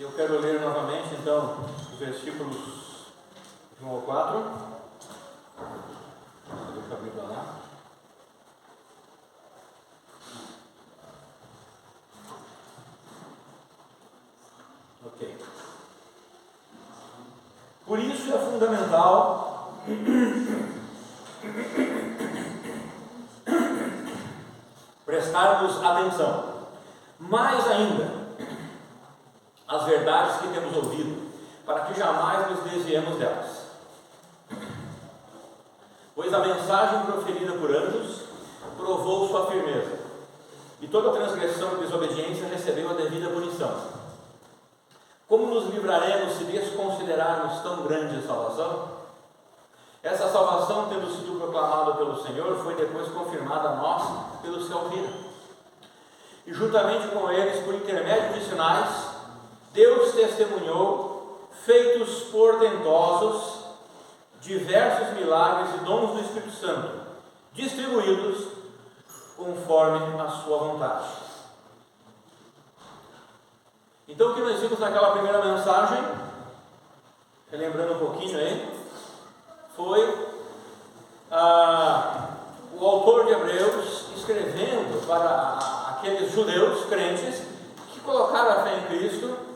E eu quero ler novamente, então, os versículos de 1 ao 4. Deixa eu abrir para lá. Ok. Por isso é fundamental prestarmos atenção, mais ainda, às verdades que temos ouvido, para que jamais nos desviemos delas. Pois a mensagem proferida por anjos provou sua firmeza, e toda transgressão e desobediência recebeu a devida punição. Como nos livraremos se desconsiderarmos tão grande a salvação? Essa salvação, tendo sido proclamada pelo Senhor, foi depois confirmada a nós pelos que a ouviram. E juntamente com eles, por intermédio de sinais, Deus testemunhou feitos portentosos, diversos milagres e dons do Espírito Santo, distribuídos conforme a sua vontade. Então, o que nós vimos naquela primeira mensagem, relembrando um pouquinho aí, foi o autor de Hebreus escrevendo para aqueles judeus crentes que colocaram a fé em Cristo,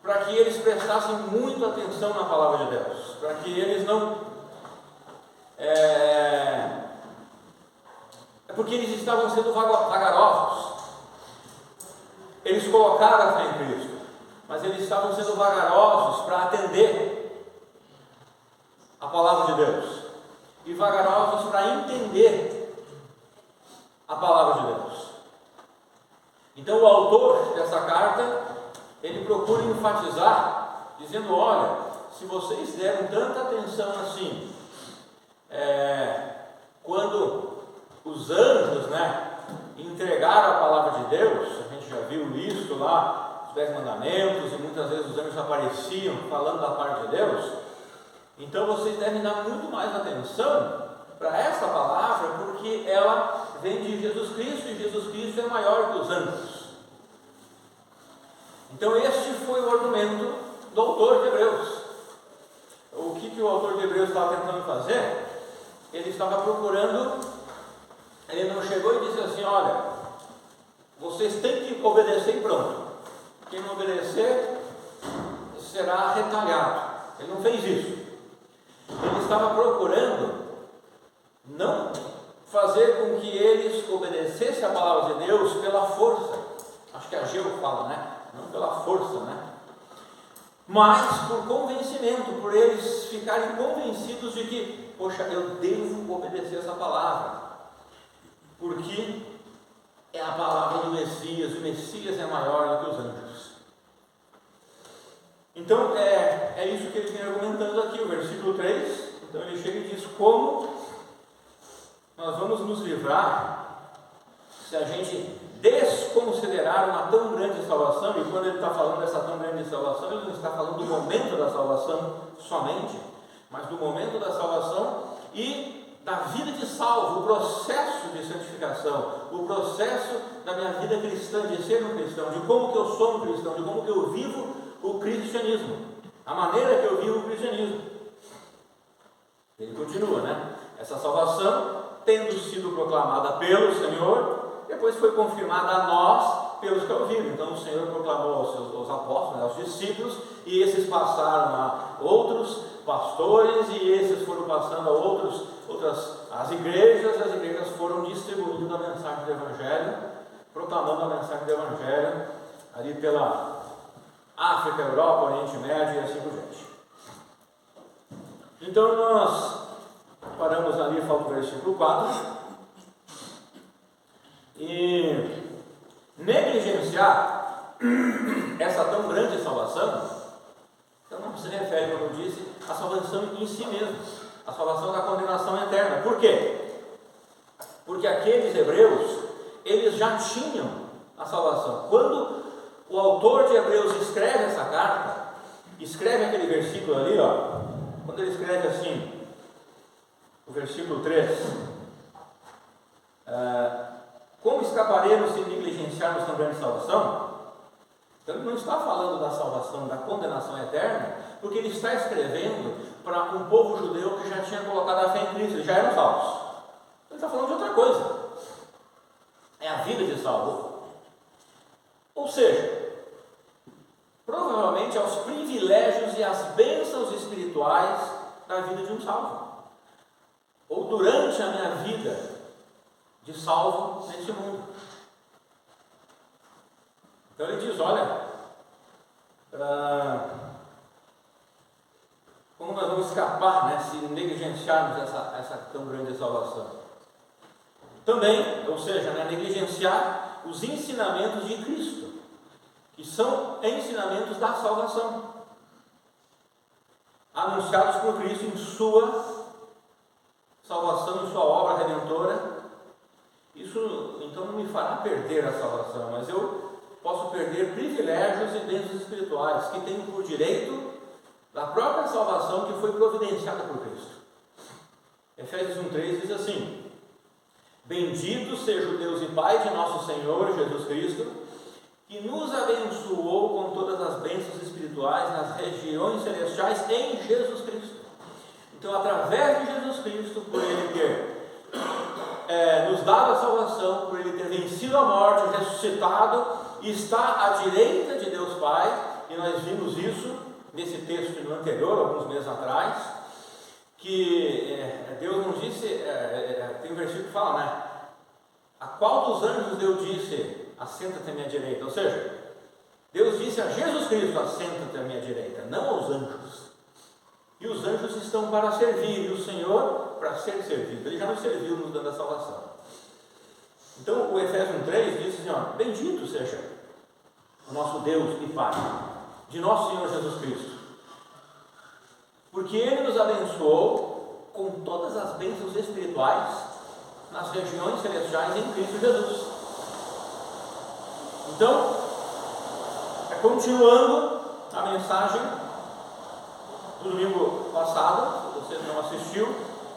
para que eles prestassem muito atenção na palavra de Deus, para que eles não... porque eles estavam sendo vagarosos. Eles colocaram a fé em Cristo, mas eles estavam sendo vagarosos para atender a palavra de Deus, e vagarosos para entender a palavra de Deus. Então o autor dessa carta, ele procura enfatizar, dizendo: olha, se vocês deram tanta atenção assim, quando os anjos, entregaram a palavra de Deus, a gente já viu isso lá, os 10 mandamentos, e muitas vezes os anjos apareciam falando da parte de Deus. Então vocês devem dar muito mais atenção para essa palavra, porque ela vem de Jesus Cristo, e Jesus Cristo é maior que os anjos. Então este foi o argumento do autor de Hebreus. O que o autor de Hebreus estava tentando fazer? Ele estava procurando, ele não chegou e disse assim: olha, vocês têm que obedecer e pronto. Quem não obedecer será retalhado. Ele não fez isso. Ele estava procurando não fazer com que eles obedecessem a palavra de Deus pela força. Acho que a Ageu fala, não pela força, mas por convencimento, por eles ficarem convencidos de que, poxa, eu devo obedecer essa palavra, porque é a palavra do Messias, o Messias é maior do que os anjos. Então é isso que ele vem argumentando aqui, o versículo 3. Então ele chega e diz: como nós vamos nos livrar se a gente desconsiderar uma tão grande salvação? E quando ele está falando dessa tão grande salvação, ele não está falando do momento da salvação somente, mas do momento da salvação e da vida de salvo, o processo de santificação, o processo da minha vida cristã, de ser um cristão, de como que eu sou um cristão, de como que eu vivo o cristianismo, a maneira que eu vivo o cristianismo. Ele continua, essa salvação, tendo sido proclamada pelo Senhor, depois foi confirmada a nós pelos que ouviram. Então o Senhor proclamou aos apóstolos, aos discípulos, e esses passaram a outros pastores, e esses foram passando a outras as igrejas foram distribuindo a mensagem do Evangelho, proclamando a mensagem do Evangelho ali pela África, Europa, Oriente Médio e assim por diante. Então nós paramos ali, falta o versículo 4, e negligenciar essa tão grande salvação, então não se refere, como eu disse, à salvação em si mesmo, a salvação da condenação eterna. Por quê? Porque aqueles hebreus, eles já tinham a salvação. Quando o autor de Hebreus escreve essa carta, escreve aquele versículo ali, quando ele escreve assim, o versículo 3, como escaparemos se negligenciarmos tão grande salvação? Então ele não está falando da salvação, da condenação eterna, porque ele está escrevendo para um povo judeu que já tinha colocado a fé em Cristo, eles já eram salvos. Ele está falando de outra coisa. É a vida de salvo. Ou seja, provavelmente aos privilégios e às bênçãos espirituais da vida de um salvo. Ou durante a minha vida de salvo neste mundo. Então ele diz, olha, como nós vamos escapar, né, se negligenciarmos essa tão grande salvação? Também, ou seja, né, negligenciar os ensinamentos de Cristo, que são ensinamentos da salvação, anunciados por Cristo em sua salvação, em sua obra redentora. Isso então não me fará perder a salvação, mas eu posso perder privilégios e bênçãos espirituais que tenho por direito da própria salvação que foi providenciada por Cristo. Efésios 1,3 diz assim: bendito seja o Deus e Pai de nosso Senhor Jesus Cristo, que nos abençoou com todas as bênçãos espirituais nas regiões celestiais em Jesus Cristo. Então, através de Jesus Cristo, por Ele ter nos dado a salvação, por Ele ter vencido a morte, ressuscitado, e está à direita de Deus Pai, e nós vimos isso nesse texto no anterior, alguns meses atrás, que Deus não disse, tem um versículo que fala, né? A qual dos anjos Deus disse, assenta-te à minha direita? Ou seja, Deus disse a Jesus Cristo, assenta-te à minha direita, não aos anjos. E os anjos estão para servir, e o Senhor para ser servido. Ele já nos serviu nos dando a salvação. Então o Efésios 1,3 diz assim, ó, bendito seja o nosso Deus e Pai, de nosso Senhor Jesus Cristo, porque Ele nos abençoou com todas as bênçãos espirituais nas regiões celestiais em Cristo Jesus. Então, continuando a mensagem do domingo passado, se você não assistiu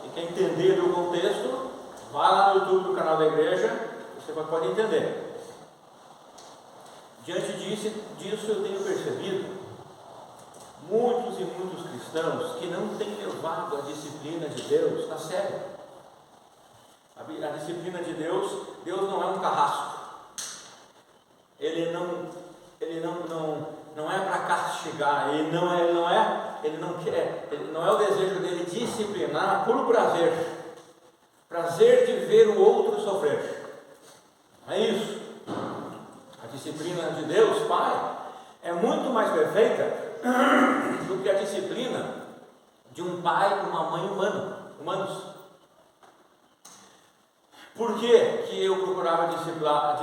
e quer entender o contexto, vai lá no YouTube do canal da igreja, você pode entender. Diante disso eu tenho percebido muitos e muitos cristãos que não têm levado a disciplina de Deus a sério. A disciplina de Deus não é um carrasco. Ele não é para castigar, ele não é o desejo dele disciplinar por prazer de ver o outro sofrer. Não é isso. A disciplina de Deus, Pai, é muito mais perfeita do que a disciplina de um pai e uma mãe humanos. Por que eu procurava disciplinar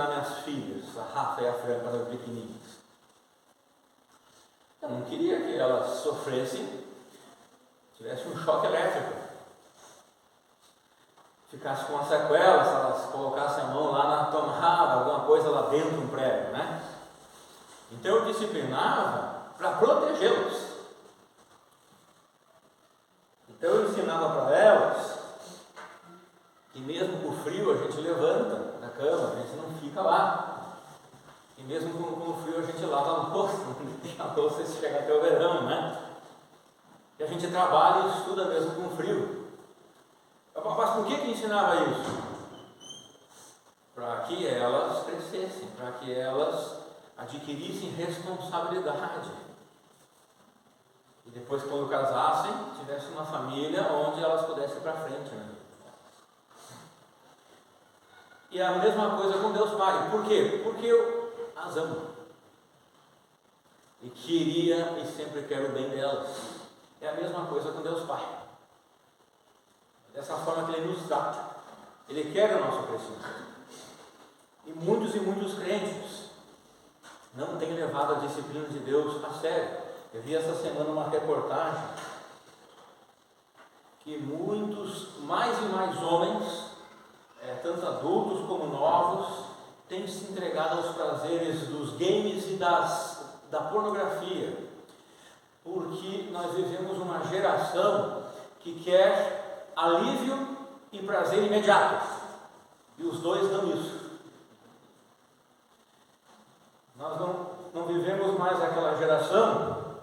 minhas filhas, a Rafa e a Fran, quando eram pequeninas? Eu não queria que elas sofressem, tivessem um choque elétrico, ficassem com uma sequela, se elas colocassem a mão lá na tomada, alguma coisa lá dentro de um prédio, né? Então eu disciplinava para protegê-las. Então eu ensinava para elas que mesmo com o frio a gente levanta da cama, a gente não fica lá. E mesmo com o frio a gente lava a louça, não tem a louça se chegar até o verão, né? E a gente trabalha e estuda mesmo com o frio. Mas por que ensinava isso? Para que elas crescessem, para que elas adquirissem responsabilidade. E depois, quando casassem, tivessem uma família onde elas pudessem ir para frente, né? E a mesma coisa com Deus Pai. Por quê? Porque eu as amo. E queria e sempre quero o bem delas. É a mesma coisa com Deus Pai. Dessa forma que Ele nos trata. Ele quer o nosso crescimento. E muitos crentes não têm levado a disciplina de Deus a sério. Eu vi essa semana uma reportagem que muitos, mais e mais homens, tanto adultos como novos, têm se entregado aos prazeres dos games e da pornografia, porque nós vivemos uma geração que quer alívio e prazer imediato, e os dois dão isso. Nós não vivemos mais aquela geração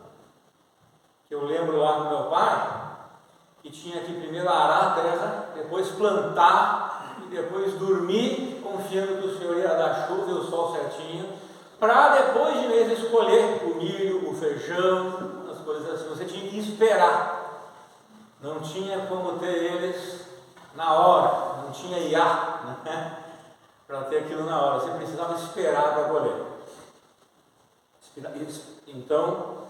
que eu lembro lá do meu pai, que tinha que primeiro arar a terra, depois plantar e depois dormir, confiando que o Senhor ia dar chuva e o sol certinho, para depois de mês escolher o milho, o feijão, as coisas assim. Você tinha que esperar, não tinha como ter eles na hora, não tinha IA, né? Para ter aquilo na hora, você precisava esperar para colher. Então,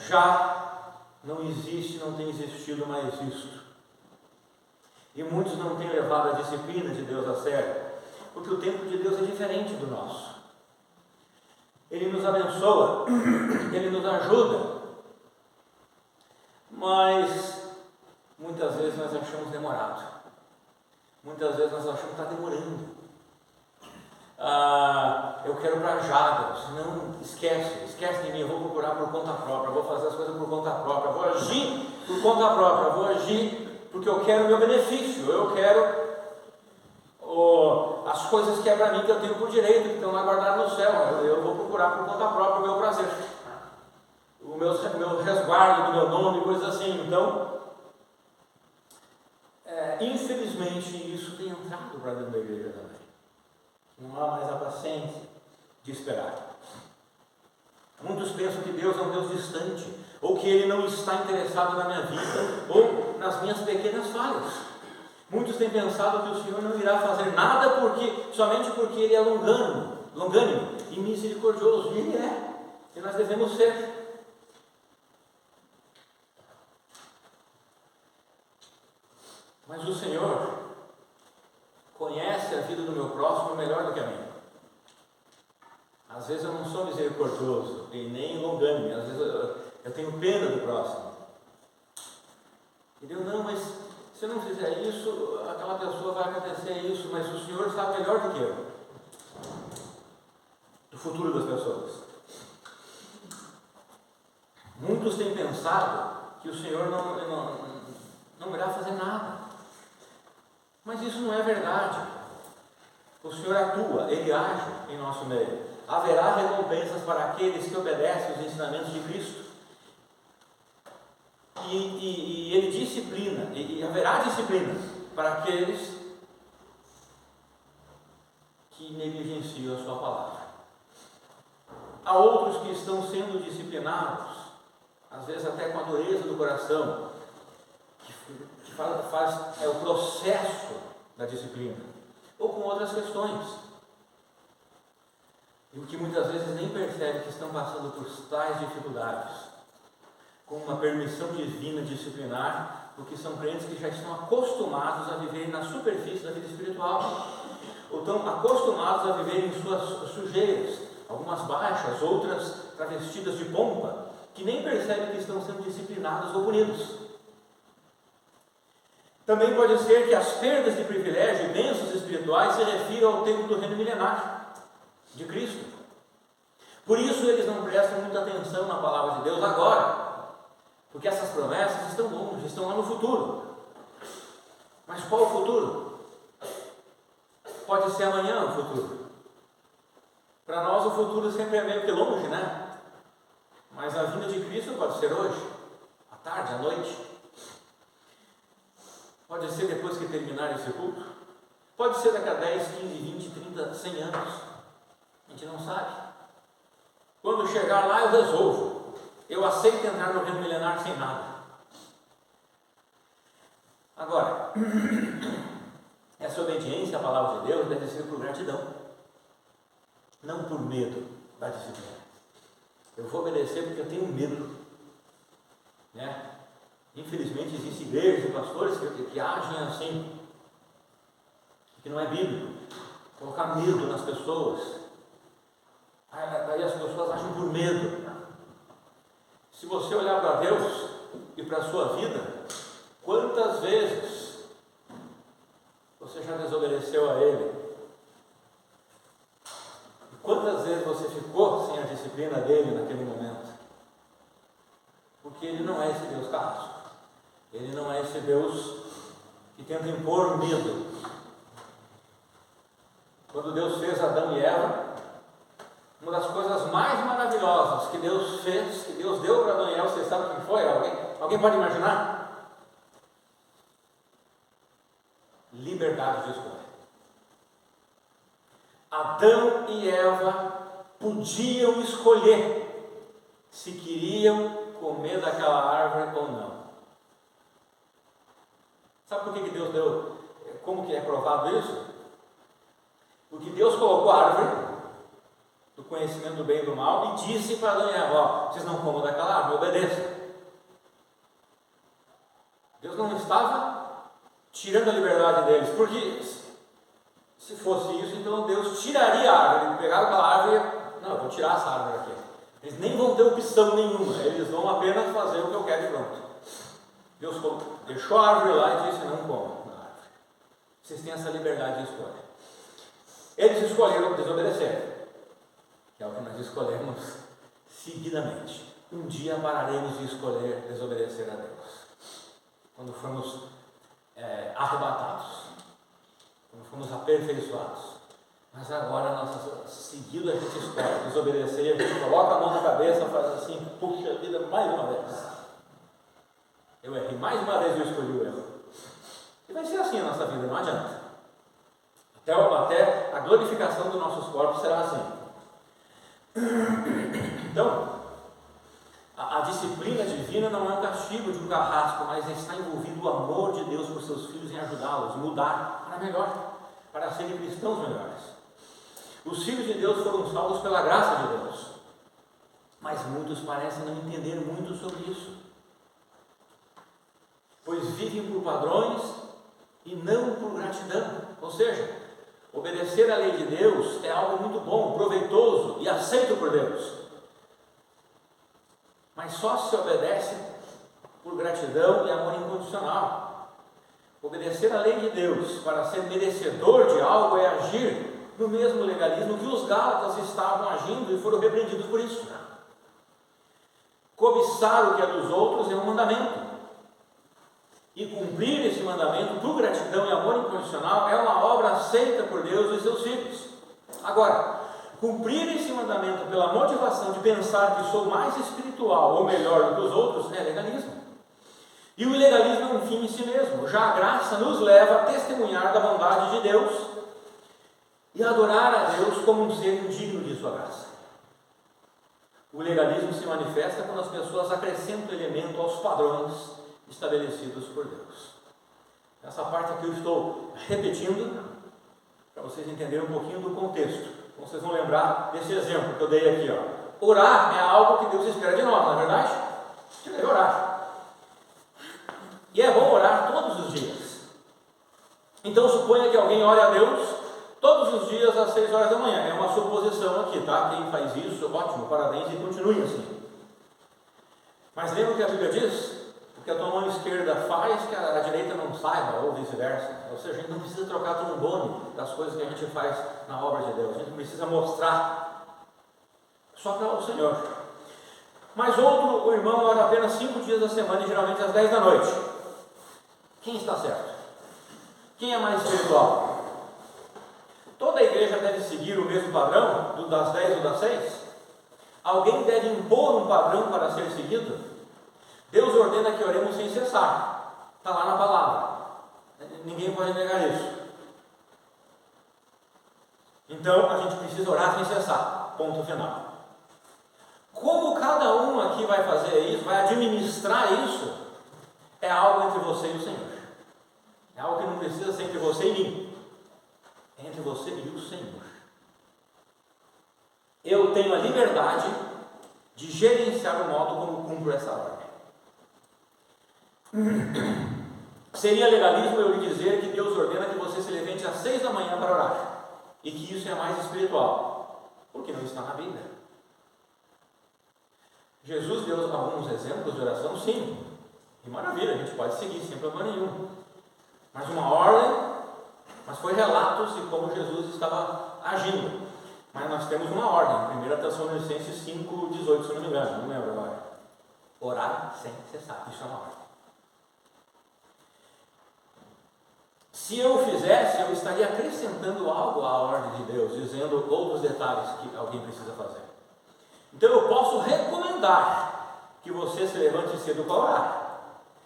já não existe, não tem existido mais isso. E muitos não têm levado a disciplina de Deus a sério, porque o tempo de Deus é diferente do nosso. Ele nos abençoa, Ele nos ajuda, mas muitas vezes nós achamos demorado, muitas vezes nós achamos que está demorando. Eu quero para já, Deus. Não, esquece de mim, eu vou procurar por conta própria, vou fazer as coisas por conta própria, vou agir por conta própria, vou agir porque eu quero o meu benefício, eu quero as coisas que é para mim, que eu tenho por direito, que estão lá guardadas no céu. Eu vou procurar por conta própria o meu prazer, o meu resguardo do meu nome, coisas assim. Então, infelizmente, isso tem entrado para dentro da igreja também. Não há mais a paciência de esperar. Muitos pensam que Deus é um Deus distante, ou que Ele não está interessado na minha vida, ou nas minhas pequenas falhas. Muitos têm pensado que o Senhor não irá fazer nada somente porque Ele é longânimo e misericordioso. E Ele é, e nós devemos ser. Mas o Senhor conhece a vida do meu próximo melhor do que a minha. Às vezes eu não sou misericordioso e nem longânime, às vezes eu tenho pena do próximo. E Deus, não, mas se eu não fizer isso, aquela pessoa vai acontecer isso, mas o Senhor sabe melhor do que eu do futuro das pessoas. Muitos têm pensado que o Senhor não irá fazer nada. Mas isso não é verdade. O Senhor atua, Ele age em nosso meio. Haverá recompensas para aqueles que obedecem os ensinamentos de Cristo. E Ele disciplina, e haverá disciplina para aqueles que negligenciam a sua palavra. Há outros que estão sendo disciplinados, às vezes até com a dureza do coração, que faz o processo da disciplina, ou com outras questões, e que muitas vezes nem percebem que estão passando por tais dificuldades, com uma permissão divina disciplinar, porque são crentes que já estão acostumados a viver na superfície da vida espiritual, ou estão acostumados a viver em suas sujeiras, algumas baixas, outras travestidas de pompa, que nem percebem que estão sendo disciplinados ou punidos. Também pode ser que as perdas de privilégio e bênçãos espirituais se refiram ao tempo do reino milenar de Cristo. Por isso eles não prestam muita atenção na palavra de Deus agora, porque essas promessas estão longe, estão lá no futuro. Mas qual o futuro? Pode ser amanhã o futuro. Para nós o futuro sempre é meio que longe, né? Mas a vinda de Cristo pode ser hoje, à tarde, à noite. Pode ser depois que terminar esse culto. Pode ser daqui a 10, 15, 20, 30, 100 anos. A gente não sabe. Quando chegar lá eu resolvo. Eu aceito entrar no reino milenar sem nada. Agora, essa obediência à palavra de Deus deve ser por gratidão, não por medo da disciplina. Eu vou obedecer porque eu tenho medo, né? Infelizmente existem igrejas e pastores que agem assim, que não é bíblico, colocar medo nas pessoas. Aí as pessoas agem por medo. Se você olhar para Deus e para a sua vida, quantas vezes você já desobedeceu a Ele? Quantas vezes você ficou sem a disciplina dele naquele momento? Porque Ele não é esse Deus carrasco. Ele não é esse Deus que tenta impor medo. Quando Deus fez Adão e Eva, uma das coisas mais maravilhosas que Deus fez, que Deus deu para Daniel, vocês sabem o que foi? Alguém pode imaginar? Liberdade de escolha. Adão e Eva podiam escolher se queriam comer daquela árvore ou não. Sabe por que Deus deu? Como que é provado isso? Porque Deus colocou a árvore do conhecimento do bem e do mal e disse para Adão e Eva: vocês não comam daquela árvore, obedeçam. Deus não estava tirando a liberdade deles, porque se fosse isso, então Deus tiraria a árvore. Ele pegava aquela árvore e não, eu vou tirar essa árvore aqui. Eles nem vão ter opção nenhuma, eles vão apenas fazer o que eu quero e pronto. Deus deixou a árvore lá e disse: não comam da árvore. Vocês têm essa liberdade de escolha. Eles escolheram desobedecer, que é o que nós escolhemos seguidamente. Um dia pararemos de escolher desobedecer a Deus, quando formos arrebatados, quando formos aperfeiçoados. Mas agora, seguido, a gente escolhe desobedecer, a gente coloca a mão na cabeça e faz assim: puxa vida, mais uma vez. Eu errei, mais uma vez eu escolhi o erro. E vai ser assim a nossa vida, não adianta. Até a glorificação dos nossos corpos será assim. Então, a disciplina divina não é um castigo de um carrasco, mas está envolvido o amor de Deus por seus filhos em ajudá-los a mudar para melhor, para serem cristãos melhores. Os filhos de Deus foram salvos pela graça de Deus, mas muitos parecem não entender muito sobre isso, pois vivem por padrões e não por gratidão. Ou seja, obedecer à lei de Deus é algo muito bom, proveitoso e aceito por Deus, mas só se obedece por gratidão e amor incondicional. Obedecer à lei de Deus para ser merecedor de algo é agir no mesmo legalismo que os Gálatas estavam agindo e foram repreendidos por isso. Cobiçar o que é dos outros é um mandamento, e cumprir esse mandamento por gratidão e amor incondicional é uma obra aceita por Deus e seus filhos. Agora, cumprir esse mandamento pela motivação de pensar que sou mais espiritual ou melhor do que os outros é legalismo. E o legalismo é um fim em si mesmo. Já a graça nos leva a testemunhar da bondade de Deus e adorar a Deus como um ser indigno de sua graça. O legalismo se manifesta quando as pessoas acrescentam elemento aos padrões estabelecidos por Deus. Essa parte aqui eu estou repetindo para vocês entenderem um pouquinho do contexto. Então vocês vão lembrar desse exemplo que eu dei aqui, ó. Orar é algo que Deus espera de nós, não é verdade? A gente deve orar. E é bom orar todos os dias. Então suponha que alguém ore a Deus todos os dias às 6 horas da manhã. É uma suposição aqui, tá? Quem faz isso, ótimo, parabéns e continue assim. Mas lembra o que a Bíblia diz? O que a tua mão esquerda faz, que a direita não saiba, ou vice-versa. Ou seja, a gente não precisa trocar trombone das coisas que a gente faz na obra de Deus. A gente precisa mostrar só para o Senhor. Mas o irmão ora apenas 5 dias da semana e geralmente às 10 da noite. Quem está certo? Quem é mais espiritual? Toda a igreja deve seguir o mesmo padrão, das 10 ou das 6? Alguém deve impor um padrão para ser seguido? Deus ordena que oremos sem cessar. Está lá na palavra. Ninguém pode negar isso. Então a gente precisa orar sem cessar. Ponto final. Como cada um aqui vai fazer isso, vai administrar isso, é algo entre você e o Senhor. É algo que não precisa ser entre você e mim. É entre você e o Senhor. Eu tenho a liberdade de gerenciar o modo como cumpro essa ordem. Seria legalismo eu lhe dizer que Deus ordena que você se levante às 6 da manhã para orar, e que isso é mais espiritual, porque não está na Bíblia. Jesus deu alguns exemplos de oração, sim, e maravilha, a gente pode seguir sem problema nenhum, mas uma ordem, mas foi relatos de como Jesus estava agindo. Mas nós temos uma ordem, 1 Tessalonicenses 5,18, se não me engano, não lembro agora. Orar sem cessar, isso é uma ordem. Se eu o fizesse, eu estaria acrescentando algo à ordem de Deus, dizendo outros detalhes que alguém precisa fazer. Então eu posso recomendar que você se levante cedo para orar.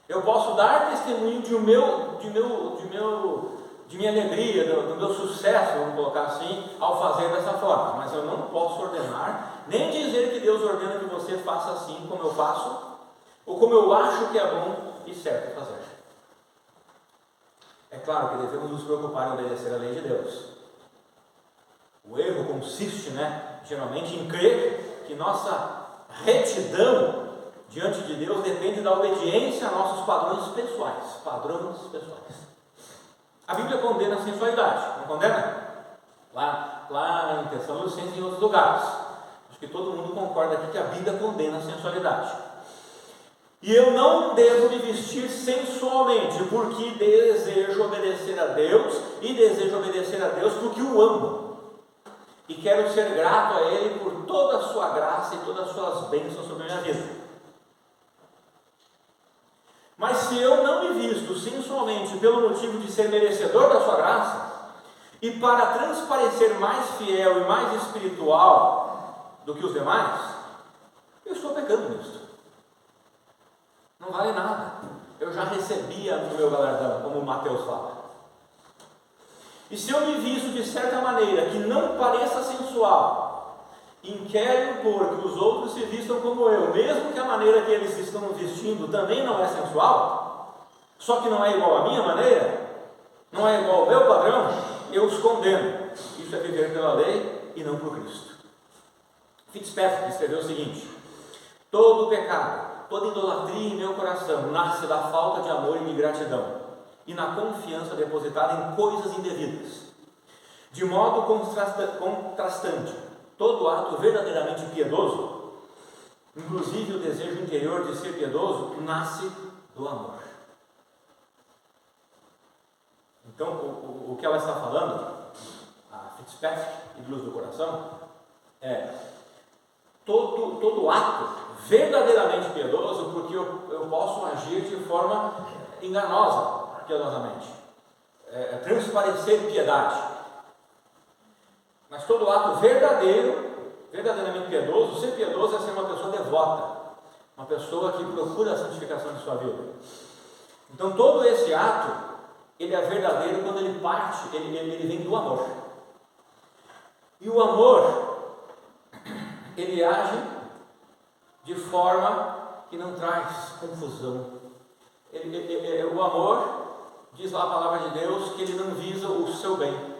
Eu posso dar testemunho de minha alegria, do meu sucesso, vamos colocar assim, ao fazer dessa forma. Mas eu não posso ordenar, nem dizer que Deus ordena que você faça assim como eu faço, ou como eu acho que é bom e certo fazer. É claro que devemos nos preocupar em obedecer a lei de Deus. O erro consiste, geralmente, em crer que nossa retidão diante de Deus depende da obediência a nossos padrões pessoais. A Bíblia condena a sensualidade, não condena? Lá em Tessalonicenses e em outros lugares. Acho que todo mundo concorda aqui que a Bíblia condena a sensualidade. E eu não devo me vestir sensualmente, porque desejo obedecer a Deus, e desejo obedecer a Deus porque o amo. E quero ser grato a Ele por toda a sua graça e todas as suas bênçãos sobre a minha vida. Mas se eu não me visto sensualmente pelo motivo de ser merecedor da sua graça, e para transparecer mais fiel e mais espiritual do que os demais, eu estou pecando nisso. Não vale nada. Eu já recebia o meu galardão, como Mateus fala. E se eu me visto de certa maneira que não pareça sensual, e quero impor que os outros se vistam como eu, mesmo que a maneira que eles estão vestindo também não é sensual, só que não é igual à minha maneira, não é igual ao meu padrão, eu os condeno. Isso é viver pela lei e não por Cristo. Fitzpatrick escreveu o seguinte: todo pecado, toda idolatria em meu coração nasce da falta de amor e de gratidão, e na confiança depositada em coisas indevidas. De modo contrastante, todo ato verdadeiramente piedoso, inclusive o desejo interior de ser piedoso, nasce do amor. Então, o que ela está falando, a Fitzpatrick e Luz do Coração, é todo ato verdadeiramente piedoso, porque eu posso agir de forma enganosa, piedosamente, transparecer piedade. Mas todo ato verdadeiramente piedoso, ser piedoso é ser uma pessoa devota, uma pessoa que procura a santificação de sua vida. Então todo esse ato, ele é verdadeiro quando ele parte, ele vem do amor. E o amor, ele age de forma que não traz confusão. O amor, diz lá a palavra de Deus, que ele não visa o seu bem,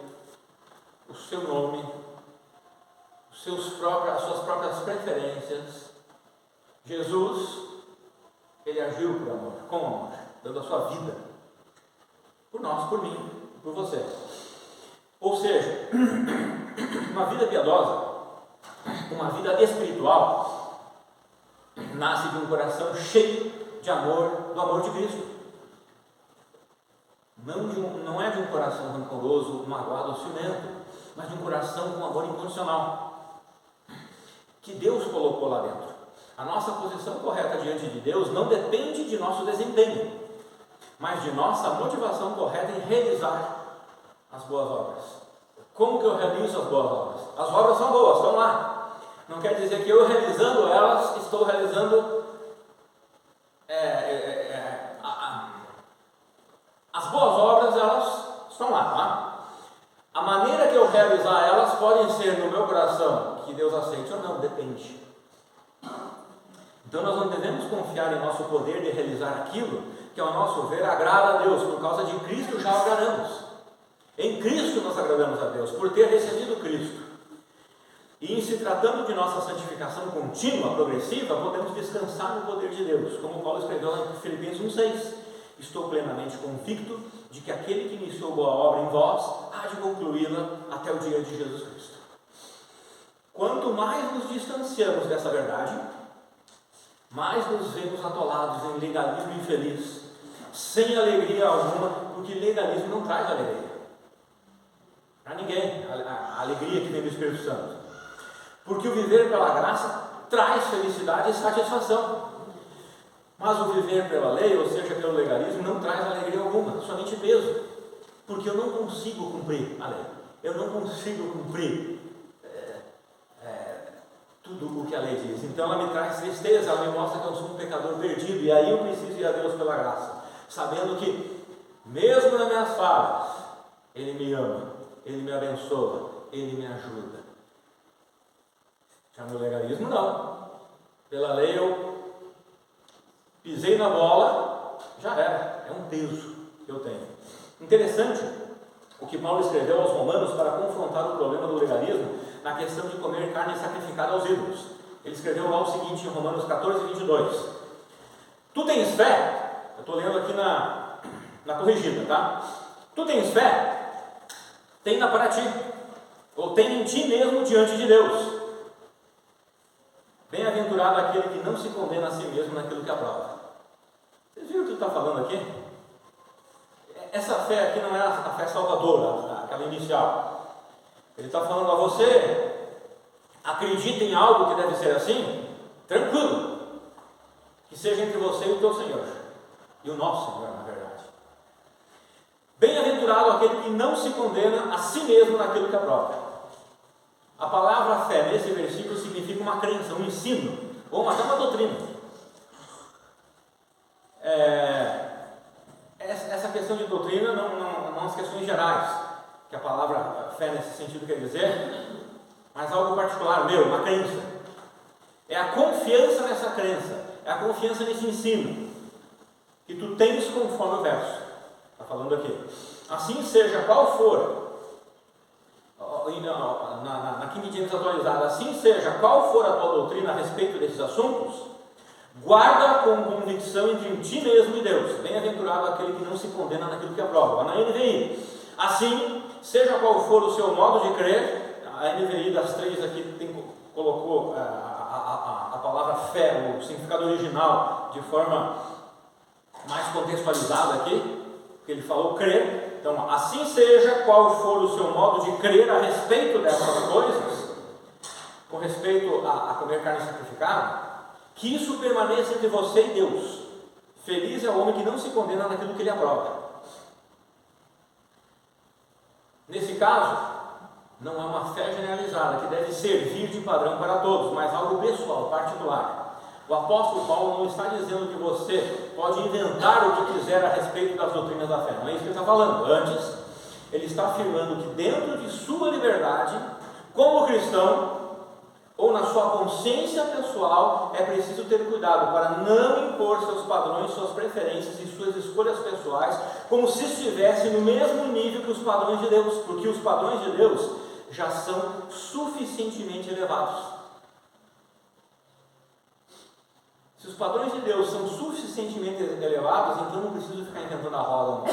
o seu nome, as suas próprias preferências. Jesus, ele agiu por amor, com amor, dando a sua vida por nós, por mim, por você. Ou seja, uma vida piedosa, uma vida espiritual, nasce de um coração cheio de amor, do amor de Cristo. Não é de um coração rancoroso, magoado ou ciumento, mas de um coração com amor incondicional, que Deus colocou lá dentro. A nossa posição correta diante de Deus não depende de nosso desempenho, mas de nossa motivação correta em realizar as boas obras. Como que eu realizo as boas obras? As obras são boas, estão lá. Não quer dizer que eu realizando elas, estou realizando as boas obras, elas estão lá, tá? A maneira que eu realizar elas podem ser no meu coração, que Deus aceite ou não, depende. Então nós não devemos confiar em nosso poder de realizar aquilo que ao nosso ver agrada a Deus. Por causa de Cristo já agradamos. Em Cristo nós agradamos a Deus, por ter recebido Cristo. E em se tratando de nossa santificação contínua, progressiva, podemos descansar no poder de Deus, como Paulo escreveu lá em Filipenses 1,6. Estou plenamente convicto de que aquele que iniciou boa obra em vós há de concluí-la até o dia de Jesus Cristo. Quanto mais nos distanciamos dessa verdade, mais nos vemos atolados em legalismo infeliz, sem alegria alguma, porque legalismo não traz alegria para ninguém, a alegria que vem do Espírito Santo. Porque o viver pela graça traz felicidade e satisfação, mas o viver pela lei, ou seja, pelo legalismo, não traz alegria alguma, somente peso. porque eu não consigo cumprir a lei. Eu não consigo cumprir tudo o que a lei diz. Então ela me traz tristeza, ela me mostra que eu sou um pecador perdido, e aí eu preciso ir a Deus pela graça, sabendo que, mesmo nas minhas falhas, Ele me ama, Ele me abençoa, Ele me ajuda. Já no legalismo, não. Pela lei eu pisei na bola, já era, é um peso que eu tenho. Interessante o que Paulo escreveu aos Romanos para confrontar o problema do legalismo na questão de comer carne sacrificada aos ídolos. Ele escreveu lá o seguinte em Romanos 14, 22. Tu tens fé? Eu estou lendo aqui na corrigida, tá? Tu tens fé? Tenha para ti, ou tem em ti mesmo diante de Deus. Bem-aventurado aquele que não se condena a si mesmo naquilo que aprova. Vocês viram o que ele está falando aqui? Essa fé aqui não é a fé salvadora, aquela inicial. Ele está falando a você, acredita em algo que deve ser assim, tranquilo, que seja entre você e o teu Senhor, e o nosso Senhor, na verdade. Bem-aventurado aquele que não se condena a si mesmo naquilo que aprova. A palavra fé nesse versículo significa uma crença, um ensino, ou até uma doutrina. Essa questão de doutrina não as questões gerais, que a palavra fé nesse sentido quer dizer, mas algo particular meu, uma crença. É a confiança nessa crença, é a confiança nesse ensino, que tu tens conforme o verso. Está falando aqui. Assim seja qual for, na King James atualizada, assim seja qual for a tua doutrina a respeito desses assuntos, guarda com convicção entre ti mesmo e Deus. Bem-aventurado aquele que não se condena naquilo que aprova. Na NVI, assim, seja qual for o seu modo de crer, a NVI das três aqui colocou a palavra fé, o significado original, de forma mais contextualizada aqui, porque ele falou crer. Então, assim seja qual for o seu modo de crer a respeito dessas coisas, com respeito a comer carne sacrificada, que isso permaneça entre você e Deus. Feliz é o homem que não se condena naquilo que ele aprova. Nesse caso, não é uma fé generalizada que deve servir de padrão para todos, mas algo pessoal, particular. O apóstolo Paulo não está dizendo que você pode inventar o que quiser a respeito das doutrinas da fé. Não é isso que ele está falando. Antes, ele está afirmando que dentro de sua liberdade, como cristão, ou na sua consciência pessoal, é preciso ter cuidado para não impor seus padrões, suas preferências e suas escolhas pessoais, como se estivesse no mesmo nível que os padrões de Deus, porque os padrões de Deus já são suficientemente elevados. Se os padrões de Deus são suficientemente elevados, então não preciso ficar inventando a roda.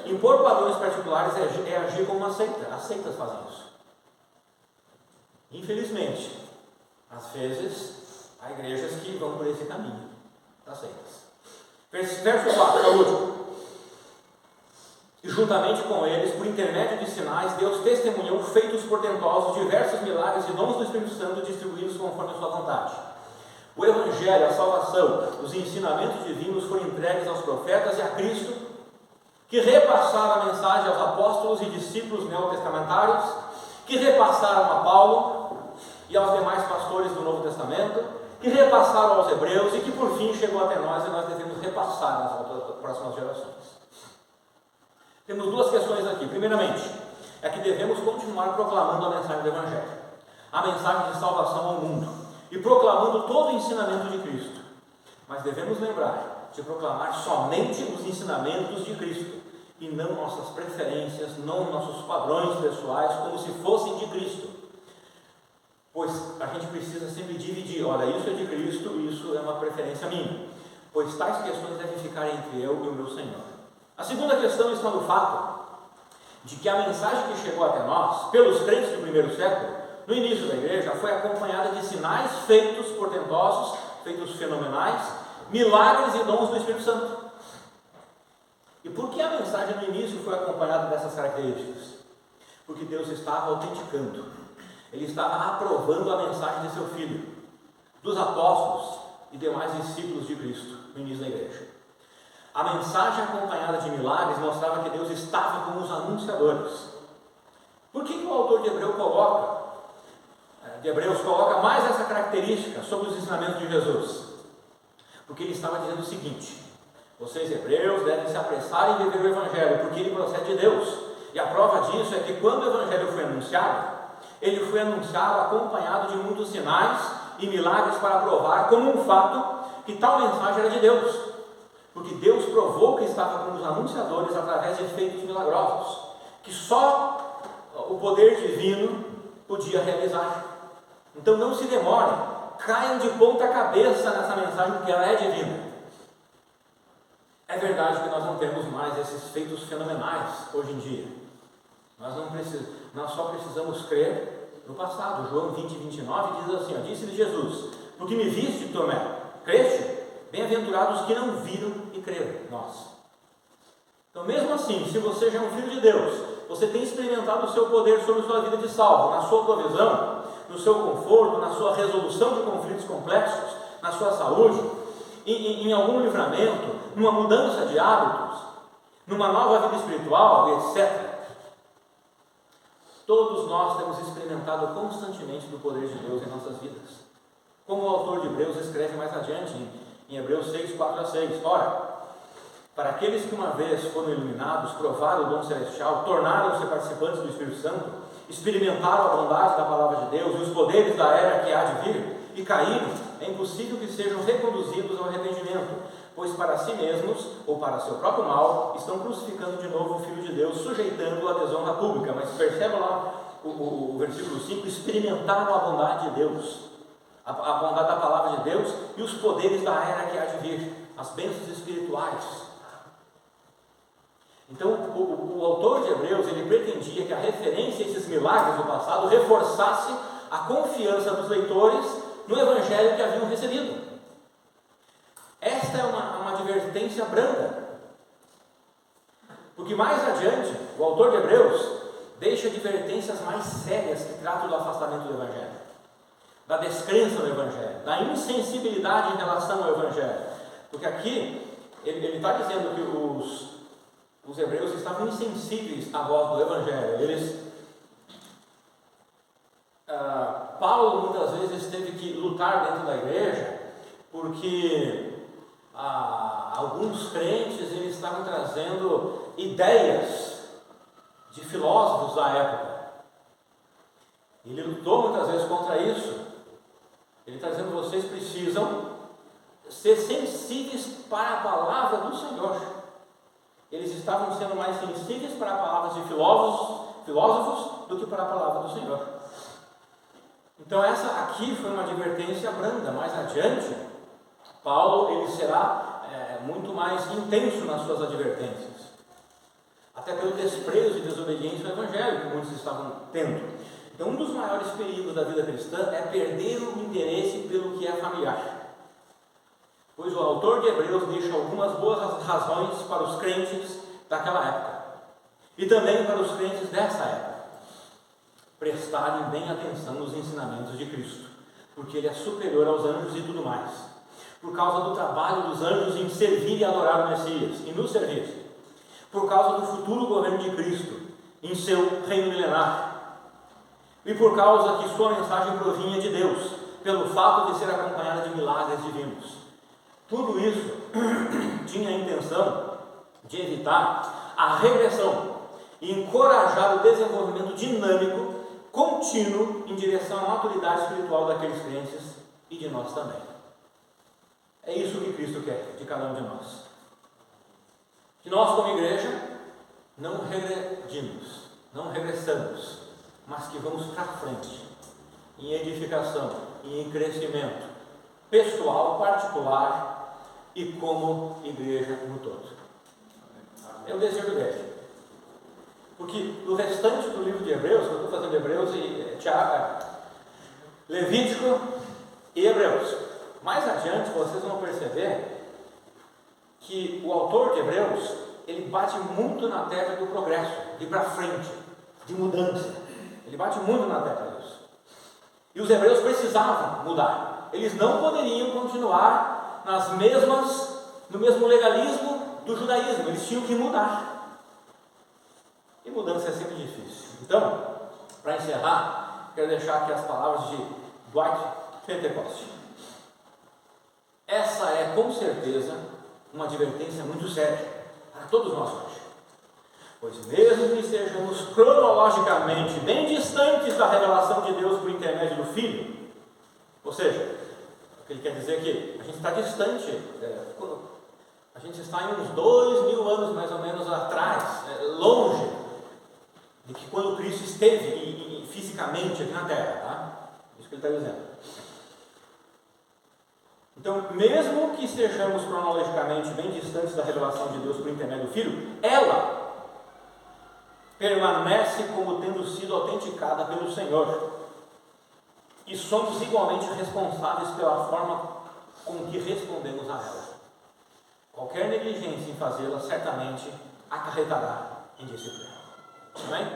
Impor padrões particulares é agir como uma seita. As seitas fazem isso. Infelizmente, às vezes, há igrejas que vão por esse caminho das seitas. Verso 4, é o último. E juntamente com eles, por intermédio de sinais, Deus testemunhou feitos portentosos, diversos milagres e dons do Espírito Santo distribuídos conforme a sua vontade. O Evangelho, a salvação, os ensinamentos divinos foram entregues aos profetas e a Cristo, que repassaram a mensagem aos apóstolos e discípulos neotestamentários, que repassaram a Paulo e aos demais pastores do Novo Testamento, que repassaram aos hebreus e que por fim chegou até nós e nós devemos repassar nas próximas gerações. Temos duas questões aqui. Primeiramente, é que devemos continuar proclamando a mensagem do Evangelho, a mensagem de salvação ao mundo, e proclamando todo o ensinamento de Cristo. Mas devemos lembrar de proclamar somente os ensinamentos de Cristo, e não nossas preferências, não nossos padrões pessoais, como se fossem de Cristo. Pois a gente precisa sempre dividir, olha, isso é de Cristo, isso é uma preferência minha, pois tais questões devem ficar entre eu e o meu Senhor. A segunda questão está no fato de que a mensagem que chegou até nós, pelos crentes do primeiro século, no início da igreja, foi acompanhada de sinais feitos portentosos, feitos fenomenais, milagres e dons do Espírito Santo. E por que a mensagem no início foi acompanhada dessas características? Porque Deus estava autenticando, Ele estava aprovando a mensagem de seu Filho, dos apóstolos e demais discípulos de Cristo no início da igreja. A mensagem acompanhada de milagres mostrava que Deus estava com os anunciadores. Por que o autor de Hebreus coloca mais essa característica sobre os ensinamentos de Jesus? Porque ele estava dizendo o seguinte: vocês hebreus devem se apressar em viver o Evangelho, porque ele procede de Deus. E a prova disso é que quando o Evangelho foi anunciado, ele foi anunciado acompanhado de muitos sinais e milagres para provar como um fato que tal mensagem era de Deus. Porque Deus provou que estava com os anunciadores através de feitos milagrosos, que só o poder divino podia realizar. Então não se demorem, caiam de ponta cabeça nessa mensagem, porque ela é divina. É verdade que nós não temos mais esses feitos fenomenais hoje em dia. Nós só precisamos crer no passado. João 20, 29 diz assim: disse-lhe Jesus: porque me viste, Tomé, creste? Bem-aventurados os que não viram e creram. Nós. Então, mesmo assim, se você já é um filho de Deus, você tem experimentado o seu poder sobre a sua vida de salvo, na sua provisão, no seu conforto, na sua resolução de conflitos complexos, na sua saúde, em algum livramento, numa mudança de hábitos, numa nova vida espiritual, etc. Todos nós temos experimentado constantemente do poder de Deus em nossas vidas. Como o autor de Hebreus escreve mais adiante, em Hebreus 6, 4 a 6. Ora, para aqueles que uma vez foram iluminados, provaram o dom celestial, tornaram-se participantes do Espírito Santo, experimentaram a bondade da palavra de Deus e os poderes da era que há de vir, e caíram, é impossível que sejam reconduzidos ao arrependimento, pois para si mesmos, ou para seu próprio mal, estão crucificando de novo o Filho de Deus, sujeitando-o à desonra pública. Mas perceba lá o versículo 5, experimentaram a bondade de Deus, a bondade da palavra de Deus e os poderes da era que há de vir, as bênçãos espirituais. Então, o autor de Hebreus, ele pretendia que a referência a esses milagres do passado reforçasse a confiança dos leitores no Evangelho que haviam recebido. Esta é uma advertência branda, porque mais adiante, o autor de Hebreus deixa advertências mais sérias que tratam do afastamento do Evangelho, da descrença no Evangelho, da insensibilidade em relação ao Evangelho, porque aqui ele está dizendo que os hebreus estavam insensíveis à voz do Evangelho. Paulo muitas vezes teve que lutar dentro da igreja, porque alguns crentes eles estavam trazendo ideias de filósofos da época. Ele lutou muitas vezes contra isso. Ele está dizendo: vocês precisam ser sensíveis para a palavra do Senhor. Eles estavam sendo mais sensíveis para palavras de filósofos do que para a palavra do Senhor. Então essa aqui foi uma advertência branda. Mais adiante, Paulo ele será muito mais intenso nas suas advertências, até pelo desprezo e desobediência ao Evangelho que muitos estavam tendo. Então um dos maiores perigos da vida cristã é perder o interesse pelo que é familiar, pois o autor de Hebreus deixa algumas boas razões para os crentes daquela época e também para os crentes dessa época prestarem bem atenção nos ensinamentos de Cristo, porque Ele é superior aos anjos e tudo mais, por causa do trabalho dos anjos em servir e adorar o Messias e nos servir, por causa do futuro governo de Cristo em seu reino milenar, e por causa que sua mensagem provinha de Deus, pelo fato de ser acompanhada de milagres divinos. Tudo isso tinha a intenção de evitar a regressão e encorajar o desenvolvimento dinâmico, contínuo, em direção à maturidade espiritual daqueles crentes e de nós também. É isso que Cristo quer de cada um de nós. Que nós, como igreja, não regredimos, não regressamos, mas que vamos para frente, em edificação e em crescimento pessoal, particular e como igreja no todo. É o desejo dele. Porque o restante do livro de Hebreus, que eu estou fazendo Hebreus e Levítico e Hebreus, mais adiante vocês vão perceber que o autor de Hebreus, ele bate muito na tecla do progresso, de ir para frente, de mudança. Ele bate muito na tecla disso. E os hebreus precisavam mudar. Eles não poderiam continuar no mesmo legalismo do judaísmo, eles tinham que mudar. E mudança é sempre difícil. Então, para encerrar, quero deixar aqui as palavras de Dwight Pentecost. Essa é, com certeza, uma advertência muito séria para todos nós hoje. Pois mesmo que estejamos cronologicamente bem distantes da revelação de Deus por intermédio do Filho, ou seja, o que ele quer dizer é que a gente está distante, a gente está em uns 2000 anos mais ou menos atrás, longe de que quando Cristo esteve fisicamente aqui na Terra, tá? Isso que ele está dizendo. Então, mesmo que estejamos cronologicamente bem distantes da revelação de Deus por intermédio do Filho, ela permanece como tendo sido autenticada pelo Senhor. E somos igualmente responsáveis pela forma com que respondemos a ela. Qualquer negligência em fazê-la certamente acarretará em disciplina. Amém?